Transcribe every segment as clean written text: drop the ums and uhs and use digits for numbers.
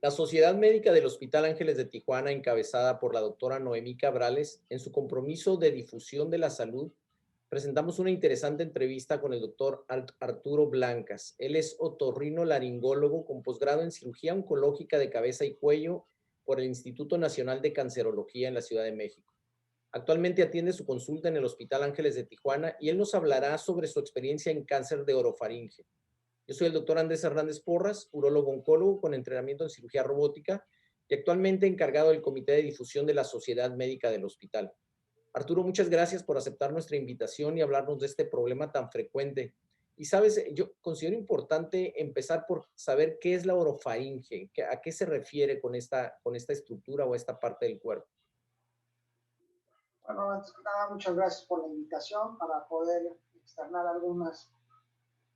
La Sociedad Médica del Hospital Ángeles de Tijuana, encabezada por la doctora Noemí Cabrales, en su compromiso de difusión de la salud, presentamos una interesante entrevista con el doctor Arturo Blancas. Él es otorrinolaringólogo con posgrado en cirugía oncológica de cabeza y cuello por el Instituto Nacional de Cancerología en la Ciudad de México. Actualmente atiende su consulta en el Hospital Ángeles de Tijuana y él nos hablará sobre su experiencia en cáncer de orofaringe. Yo soy el doctor Andrés Hernández Porras, urólogo oncólogo con entrenamiento en cirugía robótica y actualmente encargado del Comité de Difusión de la Sociedad Médica del Hospital. Arturo, muchas gracias por aceptar nuestra invitación y hablarnos de este problema tan frecuente. Y sabes, yo considero importante empezar por saber qué es la orofaringe, a qué se refiere con esta estructura o esta parte del cuerpo. Bueno, antes que nada, muchas gracias por la invitación para poder externar algunas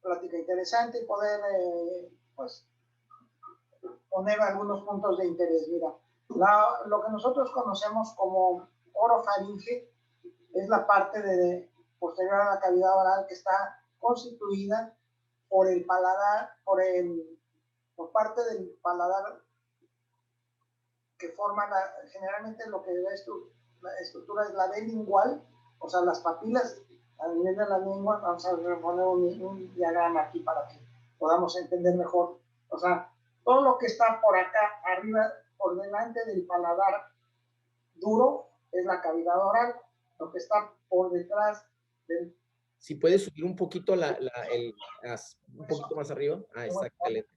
pláticas interesantes y poder, pues, poner algunos puntos de interés. Mira, lo que nosotros conocemos como orofaringe es la parte posterior a la cavidad oral que está constituida por el paladar, por parte del paladar que forma generalmente lo que ves tú, la estructura es la lingual, o sea, las papilas a nivel de la lengua. Vamos a poner un diagrama aquí para que podamos entender mejor. O sea, todo lo que está por acá arriba, por delante del paladar duro, es la cavidad oral. Lo que está por detrás del... Si puedes subir un poquito un poquito más arriba. Ah, exactamente.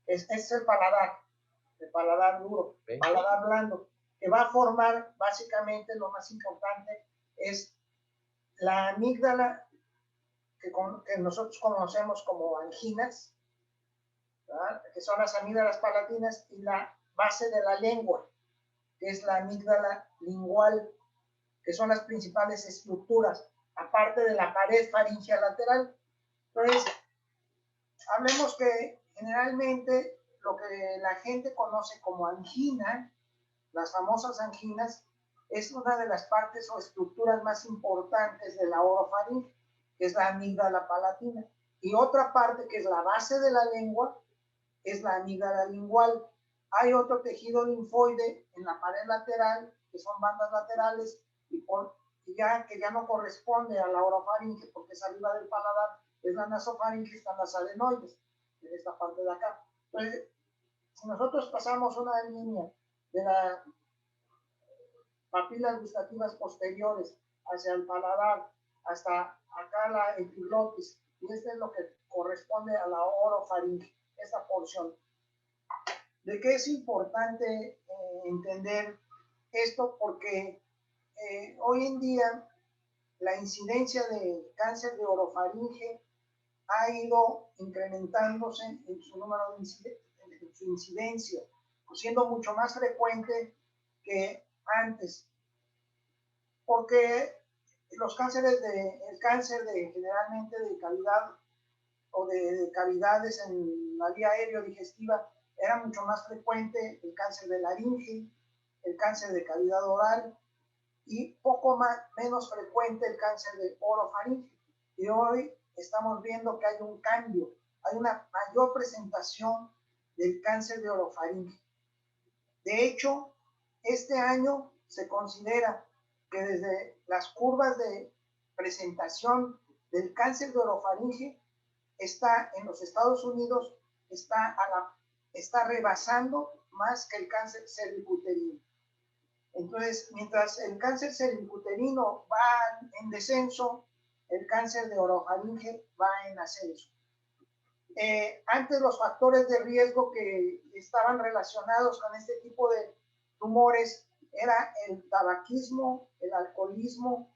Es el paladar duro, ¿Okay? Paladar blando, que va a formar básicamente lo más importante es la amígdala, que nosotros conocemos como anginas, ¿verdad? Que son las amígdalas palatinas, y la base de la lengua, que es la amígdala lingual, que son las principales estructuras, aparte de la pared faríngea lateral. Entonces, hablemos que generalmente lo que la gente conoce como angina, las famosas anginas, es una de las partes o estructuras más importantes de la orofaringe, que es la amígdala palatina. Y otra parte, que es la base de la lengua, es la amígdala lingual. Hay otro tejido linfoide en la pared lateral, que son bandas laterales, que ya no corresponde a la orofaringe, porque es arriba del paladar, es la nasofaringe, están las adenoides, en esta parte de acá. Entonces, si nosotros pasamos una línea de las papilas gustativas posteriores hacia el paladar, hasta acá la epiglotis, y este es lo que corresponde a la orofaringe, esta porción. ¿De qué es importante entender esto? Porque hoy en día la incidencia de cáncer de orofaringe ha ido incrementándose en su número en su incidencia, siendo mucho más frecuente que antes, porque el cáncer generalmente de cavidad o de cavidades en la vía aéreo-digestiva era mucho más frecuente, el cáncer de laringe, el cáncer de cavidad oral, y menos frecuente el cáncer de orofaringe. Y hoy estamos viendo que hay un cambio, hay una mayor presentación del cáncer de orofaringe. De hecho, este año se considera que desde las curvas de presentación del cáncer de orofaringe está en los Estados Unidos, está rebasando más que el cáncer cervicuterino. Entonces, mientras el cáncer cervicuterino va en descenso, el cáncer de orofaringe va en ascenso. Antes los factores de riesgo que estaban relacionados con este tipo de tumores era el tabaquismo, el alcoholismo,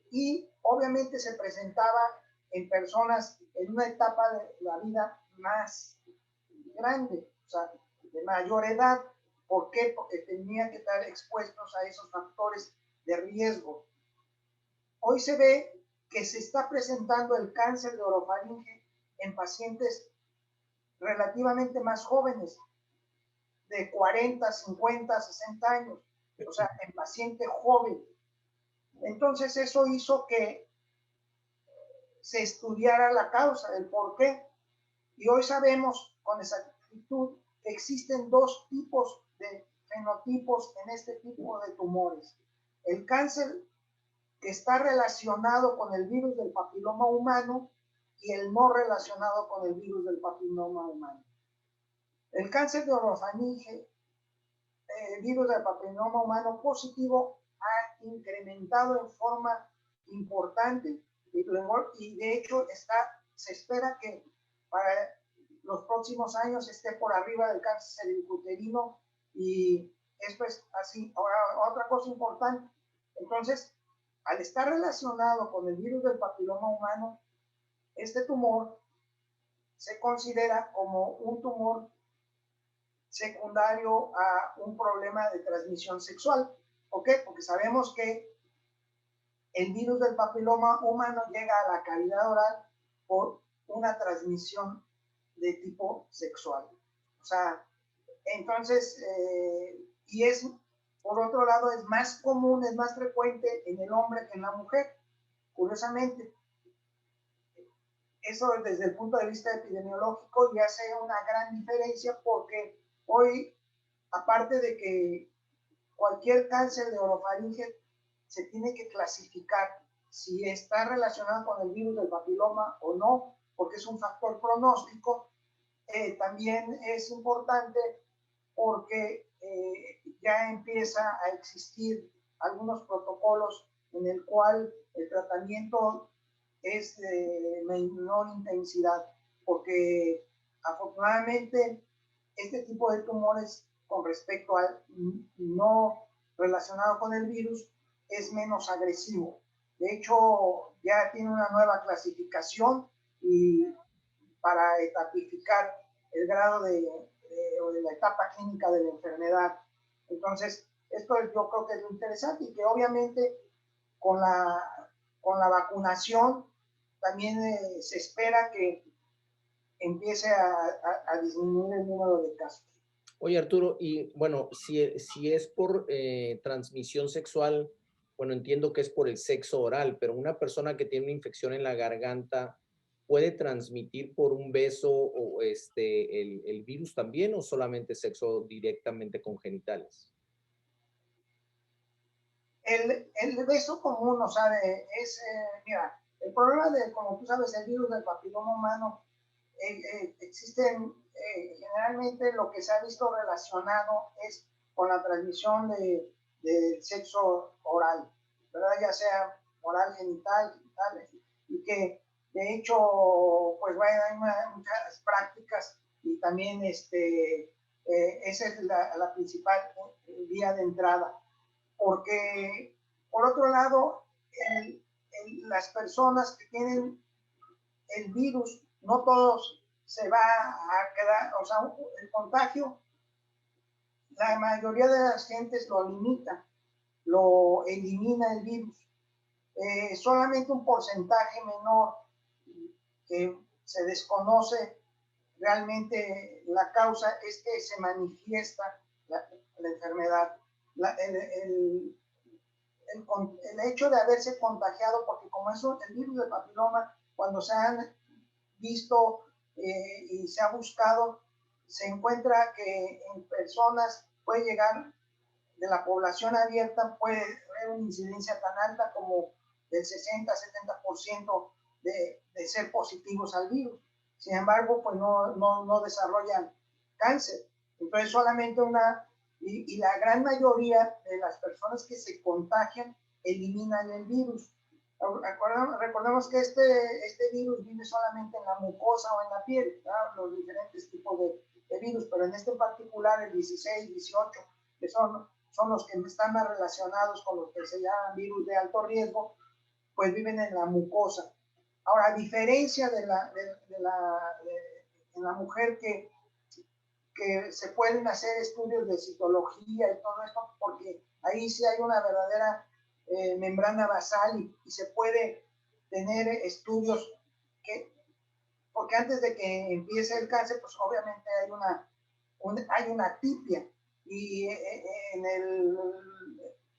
y obviamente se presentaba en personas en una etapa de la vida más grande, o sea, de mayor edad. ¿Por qué? Porque tenían que estar expuestos a esos factores de riesgo. Hoy se ve que se está presentando el cáncer de orofaringe en pacientes relativamente más jóvenes, de 40, 50, 60 años, o sea, en paciente joven. Entonces eso hizo que se estudiara la causa, el por qué. Y hoy sabemos con exactitud que existen dos tipos de fenotipos en este tipo de tumores. El cáncer que está relacionado con el virus del papiloma humano y el no relacionado con el virus del papiloma humano. El cáncer de orofaringe, el virus del papiloma humano positivo, ha incrementado en forma importante y de hecho se espera que para los próximos años esté por arriba del cáncer cervicuterino, y esto es así. Ahora, otra cosa importante, entonces, al estar relacionado con el virus del papiloma humano, este tumor se considera como un tumor secundario a un problema de transmisión sexual. ¿Por qué? Porque sabemos que el virus del papiloma humano llega a la cavidad oral por una transmisión de tipo sexual. O sea, entonces, y es, por otro lado, es más común, es más frecuente en el hombre que en la mujer, curiosamente. Eso desde el punto de vista epidemiológico ya hace una gran diferencia, porque hoy, aparte de que cualquier cáncer de orofaringe se tiene que clasificar si está relacionado con el virus del papiloma o no, porque es un factor pronóstico. También es importante porque ya empieza a existir algunos protocolos en el cual el tratamiento es de menor intensidad, porque afortunadamente este tipo de tumores, con respecto al no relacionado con el virus, es menos agresivo. De hecho, ya tiene una nueva clasificación y para etapificar el grado o de la etapa clínica de la enfermedad. Entonces, esto yo creo que es lo interesante, y que obviamente con la vacunación también se espera que empiece a disminuir el número de casos. Oye, Arturo, y bueno, si es por transmisión sexual, bueno, entiendo que es por el sexo oral, pero una persona que tiene una infección en la garganta, ¿puede transmitir por un beso o el virus también, o solamente sexo directamente con genitales? El beso común, o sea, mira, el problema de, como tú sabes, el virus del papiloma humano, existen generalmente lo que se ha visto relacionado es con la transmisión del sexo oral, ¿verdad? Ya sea oral, genital, y que de hecho, pues bueno, hay muchas prácticas, y también esa es la principal vía de entrada, porque por otro lado, las personas que tienen el virus, no todos se va a quedar, o sea, el contagio, la mayoría de las gentes lo limita, lo elimina el virus. Solamente un porcentaje menor que se desconoce realmente la causa es que se manifiesta la enfermedad. El hecho de haberse contagiado, porque como eso, el virus del papiloma, cuando se han visto y se ha buscado, se encuentra que en personas puede llegar, de la población abierta, puede haber una incidencia tan alta como del 60-70% de ser positivos al virus. Sin embargo, pues no desarrollan cáncer. Entonces, solamente y la gran mayoría de las personas que se contagian eliminan el virus. Recordemos que este virus vive solamente en la mucosa o en la piel, ¿verdad? Los diferentes tipos de virus, pero en este en particular, el 16, 18, que son los que están más relacionados con los que se llaman virus de alto riesgo, pues viven en la mucosa. Ahora, a diferencia en la mujer que se pueden hacer estudios de citología y todo esto, porque ahí sí hay una verdadera membrana basal, y se puede tener estudios porque antes de que empiece el cáncer, pues obviamente hay una atipia, y en el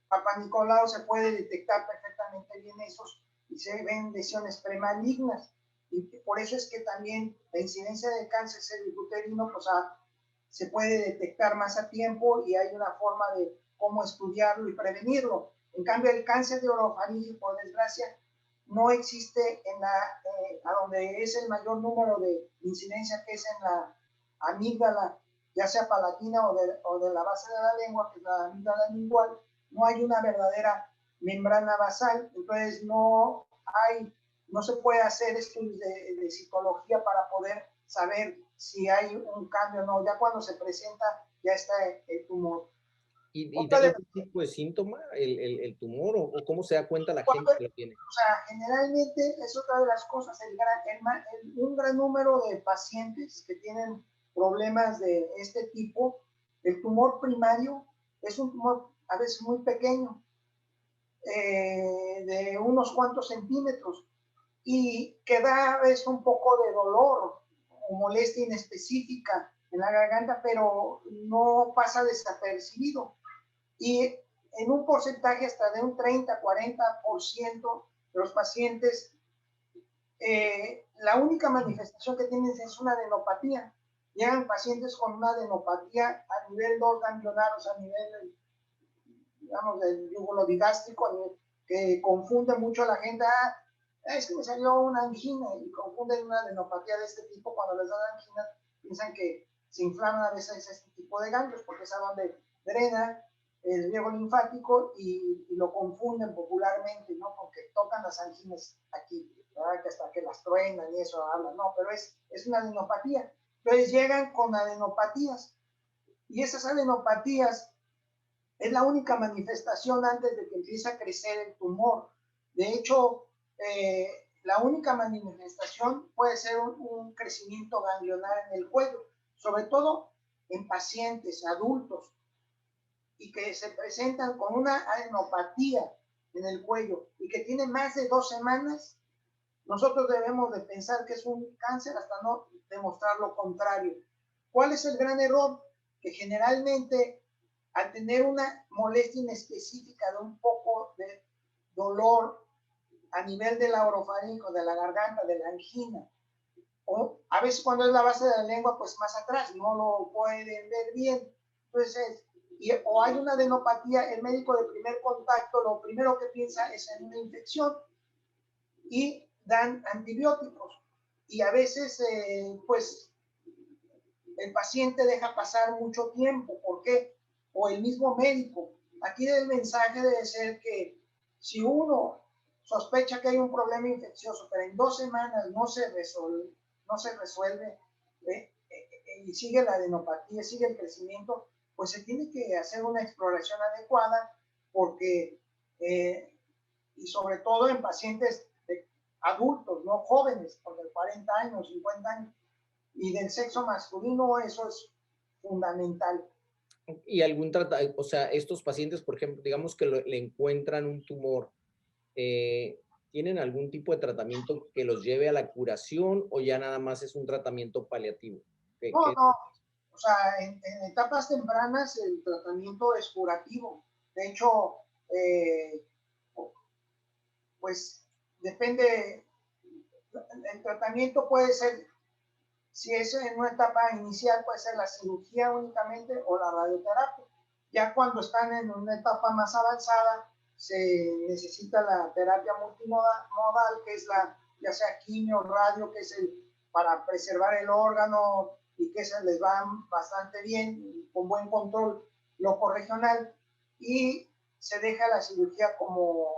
Papa Nicolau se puede detectar perfectamente bien esos, y se ven lesiones premalignas, y por eso es que también la incidencia de cáncer cervicuterino pues se puede detectar más a tiempo y hay una forma de cómo estudiarlo y prevenirlo. En cambio, el cáncer de orofaringe, por desgracia, no existe en a donde es el mayor número de incidencia, que es en la amígdala, ya sea palatina o de la base de la lengua, que es la amígdala lingual. No hay una verdadera membrana basal, entonces no se puede hacer estudios de citología para poder saber si hay un cambio o no. Ya cuando se presenta, ya está el tumor. ¿Y da algún tipo de síntoma el tumor o cómo se da cuenta la gente que lo tiene? O sea, generalmente es otra de las cosas, un gran número de pacientes que tienen problemas de este tipo, el tumor primario es un tumor a veces muy pequeño, de unos cuantos centímetros, y que da a veces un poco de dolor o molestia inespecífica en la garganta, pero no pasa desapercibido. Y en un porcentaje hasta de un 30-40% de los pacientes, la única manifestación que tienen es una adenopatía. Llegan pacientes con una adenopatía a nivel 2 ganglionaros, a nivel, digamos, del yúgulo digástrico, que confunde mucho a la gente. Es que me salió una angina, y confunden una adenopatía de este tipo. Cuando les dan angina, piensan que se inflaman a veces este tipo de ganglios, porque es a donde drena el riego linfático, y lo confunden popularmente, ¿no? Porque tocan las anginas aquí, ¿verdad? Que hasta que las truenan y eso hablan, no, pero es una adenopatía. Entonces llegan con adenopatías, y esas adenopatías es la única manifestación antes de que empiece a crecer el tumor. De hecho, la única manifestación puede ser un crecimiento ganglionar en el cuello, sobre todo en pacientes adultos, y que se presentan con una adenopatía en el cuello y que tiene más de 2 semanas. Nosotros debemos de pensar que es un cáncer hasta no demostrar lo contrario. ¿Cuál es el gran error? Que generalmente, al tener una molestia inespecífica de un poco de dolor a nivel de la orofaringe, de la garganta, de la angina, o a veces cuando es la base de la lengua, pues más atrás, no lo pueden ver bien. Entonces, o hay una adenopatía, el médico de primer contacto lo primero que piensa es en una infección y dan antibióticos. Y a veces, pues, el paciente deja pasar mucho tiempo. ¿Por qué? O el mismo médico. Aquí el mensaje debe ser que si uno sospecha que hay un problema infeccioso, pero en 2 semanas no se resuelve, y sigue la adenopatía, sigue el crecimiento, pues se tiene que hacer una exploración adecuada, porque, y sobre todo en pacientes adultos, no jóvenes, porque 40 años, 50 años, y del sexo masculino, eso es fundamental. Y algún o sea, estos pacientes, por ejemplo, digamos que le encuentran un tumor, ¿tienen algún tipo de tratamiento que los lleve a la curación o ya nada más es un tratamiento paliativo? No, o sea, en etapas tempranas el tratamiento es curativo. De hecho, pues depende, el tratamiento puede ser, si es en una etapa inicial, puede ser la cirugía únicamente o la radioterapia. Ya cuando están en una etapa más avanzada, se necesita la terapia multimodal, que es ya sea quimio, radio, que es para preservar el órgano, y que se les va bastante bien, con buen control locorregional, y se deja la cirugía como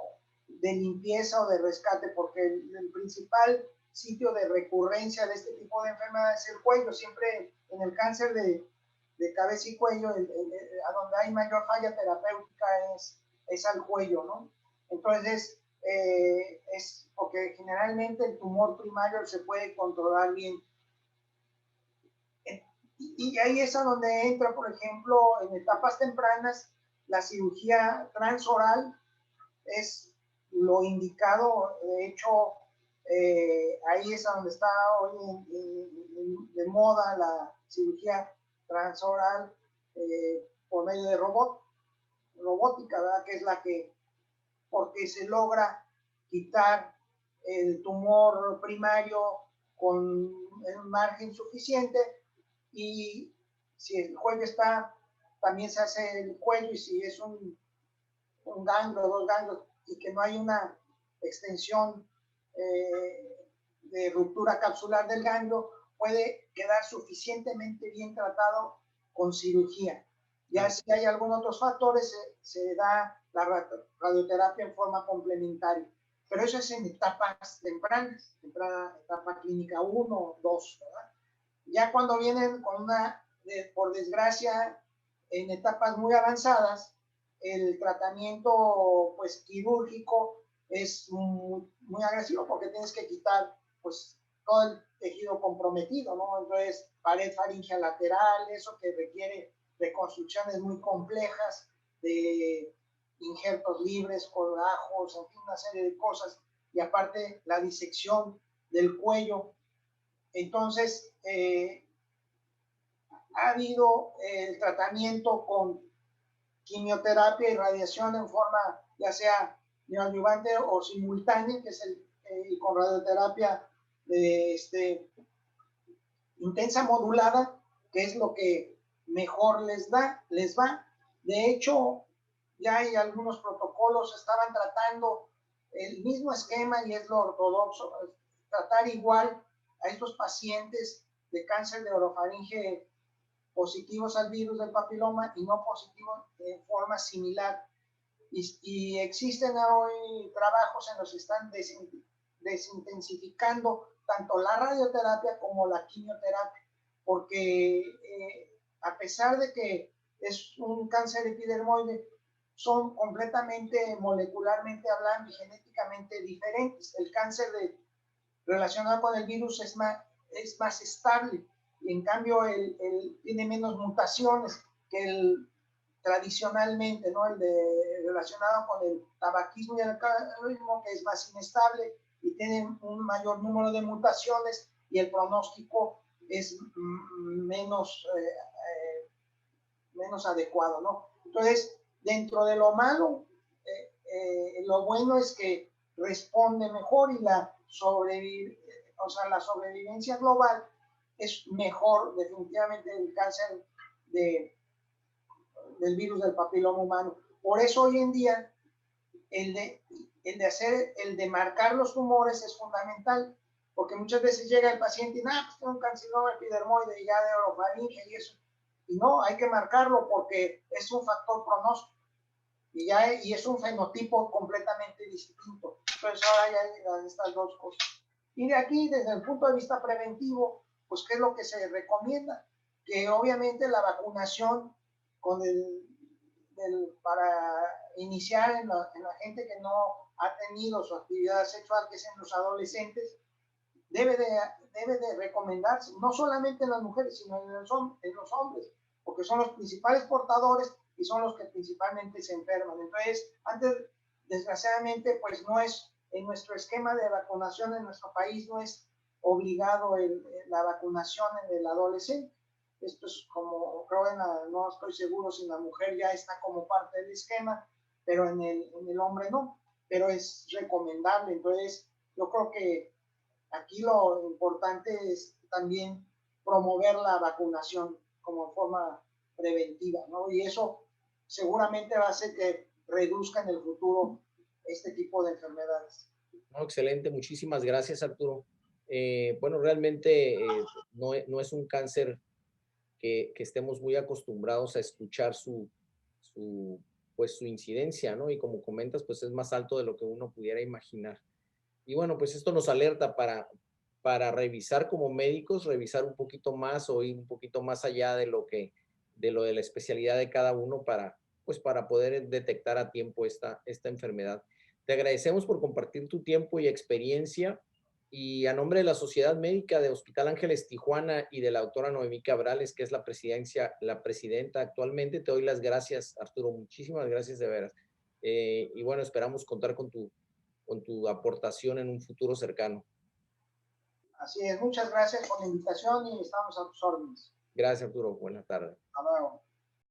de limpieza o de rescate, porque el principal sitio de recurrencia de este tipo de enfermedades es el cuello. Siempre en el cáncer de cabeza y cuello, a donde hay mayor falla terapéutica es al cuello, ¿no? Entonces, es porque generalmente el tumor primario se puede controlar bien. Y ahí es a donde entra, por ejemplo, en etapas tempranas, la cirugía transoral es lo indicado. De hecho, ahí es a donde está hoy de moda la cirugía transoral, por medio de robótica, ¿verdad? Que es la que, porque se logra quitar el tumor primario con un margen suficiente, y si el cuello está, también se hace el cuello, y si es un ganglio, dos ganglios, y que no hay una extensión de ruptura capsular del ganglio, puede quedar suficientemente bien tratado con cirugía. Ya si hay algunos otros factores, se da la radioterapia en forma complementaria. Pero eso es en etapas tempranas, etapa clínica 1 o 2, ¿verdad? Ya cuando vienen con por desgracia, en etapas muy avanzadas, el tratamiento pues quirúrgico es muy agresivo, porque tienes que quitar pues todo el tejido comprometido, ¿no? Entonces, pared faríngea lateral, eso que requiere reconstrucciones muy complejas de injertos libres, colgajos, en fin, una serie de cosas, y aparte la disección del cuello. Entonces, ha habido el tratamiento con quimioterapia y radiación en forma ya sea neoadyuvante o simultánea, que es y con radioterapia intensa modulada, que es lo que mejor les va. De hecho, ya hay algunos protocolos, estaban tratando el mismo esquema, y es lo ortodoxo, tratar igual a estos pacientes de cáncer de orofaringe positivos al virus del papiloma y no positivos de forma similar. Y existen hoy trabajos en los que están desintensificando tanto la radioterapia como la quimioterapia, porque a pesar de que es un cáncer epidermoide, son completamente molecularmente hablando y genéticamente diferentes. El cáncer relacionado con el virus es más estable, y en cambio tiene menos mutaciones que tradicionalmente, ¿no? Relacionado con el tabaquismo y el alcoholismo, que es más inestable y tiene un mayor número de mutaciones, y el pronóstico es menos adecuado, ¿no? Entonces, dentro de lo malo, lo bueno es que responde mejor, y la sobrevivencia global es mejor definitivamente del cáncer del virus del papiloma humano. Por eso hoy en día el de marcar los tumores es fundamental, porque muchas veces llega el paciente y pues tiene un carcinoma epidermoide y ya de orofaringe y eso, y no, hay que marcarlo porque es un factor pronóstico, y es un fenotipo completamente distinto. Entonces ahora ya hay estas dos cosas. Y de aquí, desde el punto de vista preventivo, pues ¿qué es lo que se recomienda? Que obviamente la vacunación para iniciar en la gente que no ha tenido su actividad sexual, que es en los adolescentes, debe de recomendarse, no solamente en las mujeres, sino en los hombres, porque son los principales portadores y son los que principalmente se enferman. Entonces, desgraciadamente, pues no es, en nuestro esquema de vacunación en nuestro país no es obligado la vacunación en el adolescente. Esto es como, creo, no estoy seguro si la mujer ya está como parte del esquema, pero en el hombre no, pero es recomendable. Entonces, yo creo que aquí lo importante es también promover la vacunación como forma preventiva, ¿no? Y eso seguramente va a hacer que reduzca en el futuro este tipo de enfermedades. No, excelente, muchísimas gracias, Arturo. Bueno, realmente no es un cáncer que estemos muy acostumbrados a escuchar pues su incidencia, ¿no? Y como comentas, pues es más alto de lo que uno pudiera imaginar. Y bueno, pues esto nos alerta para revisar como médicos, revisar un poquito más o ir un poquito más allá de lo de la especialidad de cada uno pues para poder detectar a tiempo esta enfermedad. Te agradecemos por compartir tu tiempo y experiencia, y a nombre de la Sociedad Médica de Hospital Ángeles Tijuana y de la doctora Noemí Cabrales, que es la presidenta actualmente, te doy las gracias, Arturo, muchísimas gracias de veras. Y bueno, esperamos contar con tu aportación en un futuro cercano. Así es, muchas gracias por la invitación y estamos a tus órdenes. Gracias, Arturo. Buenas tardes. Hasta luego.